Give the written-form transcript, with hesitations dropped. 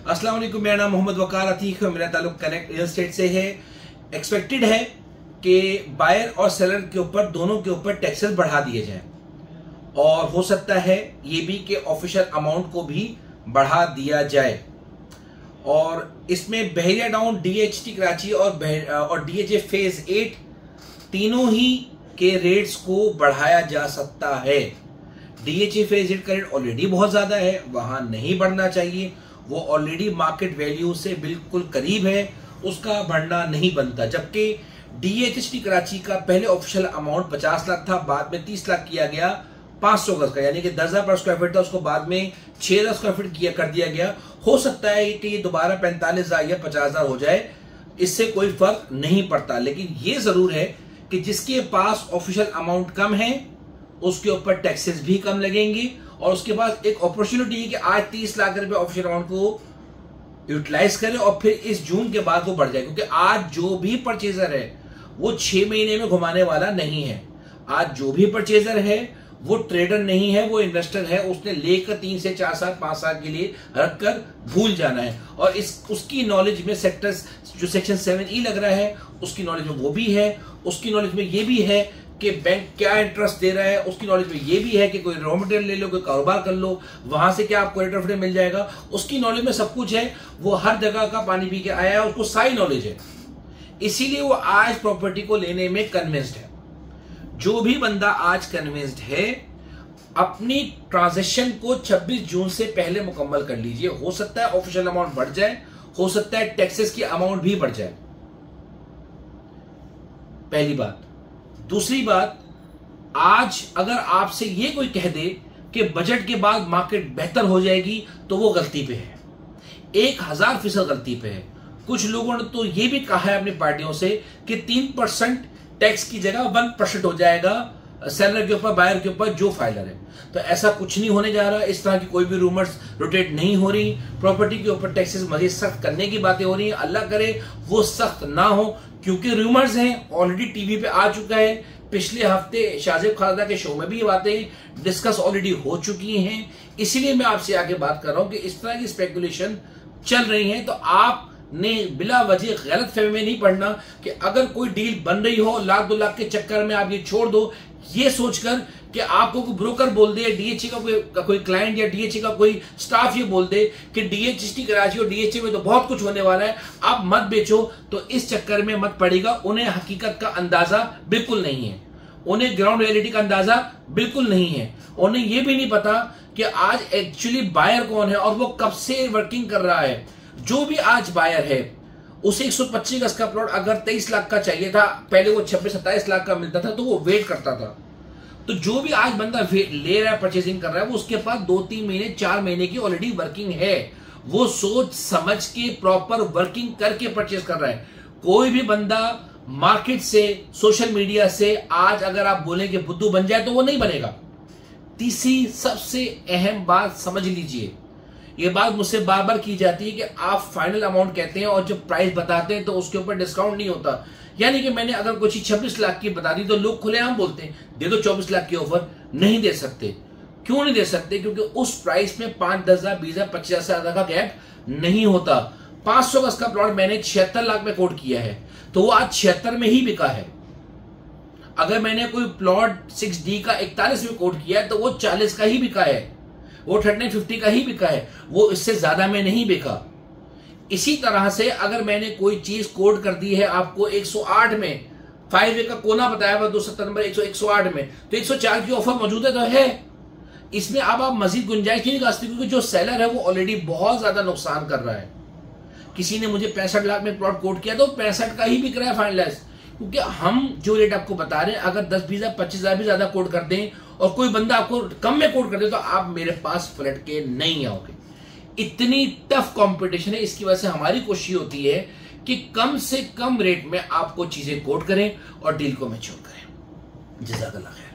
अस्सलाम वालेकुम, मेरा नाम मोहम्मद वकार अतीक है। मेरा ताल्लुक कनेक्ट रियल एस्टेट से है। एक्सपेक्टेड है कि बायर और सेलर के ऊपर, दोनों के ऊपर टैक्सेस बढ़ा दिए जाएं और हो सकता है ये भी कि ऑफिशियल अमाउंट को भी बढ़ा दिया जाए। और इसमें बहरिया टाउन, डीएचटी कराची और डीएचए फेज 8 तीनों ही के रेट्स को बढ़ाया जा सकता है। डीएचए फेज 8 का रेट ऑलरेडी बहुत ज्यादा है, वहां नहीं बढ़ना चाहिए। वो ऑलरेडी मार्केट वैल्यू से बिल्कुल करीब है, उसका बढ़ना नहीं बनता। जबकि डीएचटी कराची का पहले ऑफिशियल अमाउंट 50 लाख था, बाद में 30 लाख किया गया 500 गज का, यानी कि 10,000 पर स्क्वायर फीट था, उसको बाद में 6,000 स्क्वायर फीट कर दिया गया। हो सकता है कि ये दोबारा 45,000 या 50,000 हो जाए, इससे कोई फर्क नहीं पड़ता। लेकिन ये जरूर है कि जिसके पास ऑफिशियल अमाउंट कम है उसके ऊपर टैक्सेस भी कम लगेंगे। और उसके बाद एक अपॉर्चुनिटी है कि आज 30 लाख रुपए ऑफिशियल अमाउंट को यूटिलाइज करें और फिर इस जून के बाद वो बढ़ जाए, क्योंकि आज जो भी परचेजर है वो 6 महीने में घुमाने वाला नहीं है। आज जो भी परचेजर है वो ट्रेडर नहीं है, वो इन्वेस्टर है। उसने लेकर 3 से 4 साल 5 साल के लिए रखकर भूल जाना है। और उसकी नॉलेज में सेक्टर्स जो सेक्शन 7E लग रहा है उसकी नॉलेज में वो भी है, उसकी नॉलेज में ये भी है कि बैंक क्या इंटरेस्ट दे रहा है, उसकी नॉलेज में ये भी है कि कोई रॉ मटेरियल ले लो, कोई कारोबार कर लो, वहां से क्या आपको रेट ऑफ रिटर्न मिल जाएगा, उसकी नॉलेज में सब कुछ है। वो हर जगह का पानी पी के आया है, उसको सारी नॉलेज है, इसीलिए वो आज प्रॉपर्टी को लेने में कन्विंस्ड है। जो भी बंदा आज कन्विंस्ड है, अपनी ट्रांजेक्शन को 26 जून से पहले मुकम्मल कर लीजिए। हो सकता है ऑफिशियल अमाउंट बढ़ जाए, हो सकता है टैक्सेस की अमाउंट भी बढ़ जाए, पहली बात। दूसरी बात, आज अगर आपसे ये कोई कह दे कि बजट के बाद मार्केट बेहतर हो जाएगी तो वो गलती पे है, 1000% गलती पे है। कुछ लोगों ने तो ये भी कहा है अपनी पार्टियों से कि 3% टैक्स की जगह 1% हो जाएगा सेलर के ऊपर, बायर के ऊपर, जो फाइलर है। तो ऐसा कुछ नहीं होने जा रहा। इस तरह की कोई भी रूमर्स रोटेट नहीं हो रही। प्रॉपर्टी के ऊपर टैक्सेस मजीद सख्त करने की बातें हो रही हैं। अल्लाह करे वो सख्त ना हो, क्योंकि रूमर्स हैं, ऑलरेडी टीवी पे आ चुका है। पिछले हफ्ते शाहजेब खालदा के शो में भी ये बातें डिस्कस ऑलरेडी हो चुकी हैं। इसीलिए मैं आपसे आगे बात कर रहा हूं कि इस तरह की स्पेकुलेशन चल रही है, तो आपने बिला वजह गलत फहमी में नहीं पड़ना कि अगर कोई डील बन रही हो, 1-2 लाख के चक्कर में आप ये छोड़ दो, ये सोचकर कि आपको कोई ब्रोकर बोल दे, डीएचए का कोई क्लाइंट या डीएचए का कोई स्टाफ ये बोल दे कि डीएचटी कराची और डीएचए में तो बहुत कुछ होने वाला है, आप मत बेचो, तो इस चक्कर में मत पड़ेगा। उन्हें हकीकत का अंदाजा बिल्कुल नहीं है, उन्हें ग्राउंड रियलिटी का अंदाजा बिल्कुल नहीं है। उन्हें यह भी नहीं पता कि आज एक्चुअली बायर कौन है और वो कब से वर्किंग कर रहा है। जो भी आज बायर है उसे 125 गज का प्लॉट अगर 23 लाख का चाहिए था, पहले वो 26-27 लाख का मिलता था, तो वो वेट करता था। तो जो भी आज बंदा ले रहा है, परचेसिंग कर रहा है, वो उसके पास 2-3 महीने 4 महीने की ऑलरेडी वर्किंग है। वो सोच समझ के प्रॉपर वर्किंग करके परचेस कर रहा है। कोई भी बंदा मार्केट से, सोशल मीडिया से आज अगर आप बोलें कि बुद्धू बन जाए तो वो नहीं बनेगा। तीसरी सबसे अहम बात समझ लीजिए, ये बात मुझसे बार बार की जाती है कि आप फाइनल अमाउंट कहते हैं और जब प्राइस बताते हैं तो उसके ऊपर डिस्काउंट नहीं होता। यानी कि मैंने अगर कोई चीज 26 लाख की बता दी तो लोग खुलेआम बोलते हैं दे दो 24 लाख की ऑफर। नहीं दे सकते। क्यों नहीं दे सकते? क्योंकि उस प्राइस में 5, 10, 20, 25 से ज्यादा का गैप नहीं होता। 500 गज का प्लॉट मैंने 76 लाख में कोट किया है, तो वो आज 76 में ही बिका है। अगर मैंने कोई प्लॉट 6D का 41 में कोट किया है तो वो 40 का ही बिका है, वो 3950 का ही बिका है, वो इससे ज्यादा में नहीं बिका। इसी तरह से अगर मैंने कोई चीज कोड कर दी है आपको 108 में, 5A का कोना बताया हुआ 270 नंबर 108 में, तो 104 की ऑफर मौजूद है, तो है। इसमें अब आप मजीद गुंजाइश नहीं कर सकते, क्योंकि जो सेलर है वो ऑलरेडी बहुत ज्यादा नुकसान कर रहा है। किसी ने मुझे 65 लाख में प्लॉट कोट किया तो 65 का ही बिक रहा है फाइनलाइज, क्योंकि हम जो रेट आपको बता रहे हैं, अगर 10-20,000 25,000 भी ज्यादा कोट कर दें और कोई बंदा आपको कम में कोट कर दे तो आप मेरे पास फ्लैट के नहीं आओगे। इतनी टफ कंपटीशन है। इसकी वजह से हमारी कोशिश होती है कि कम से कम रेट में आपको चीजें कोट करें और डील को मैच्योर करें। जज़ाकल्लाह खैर।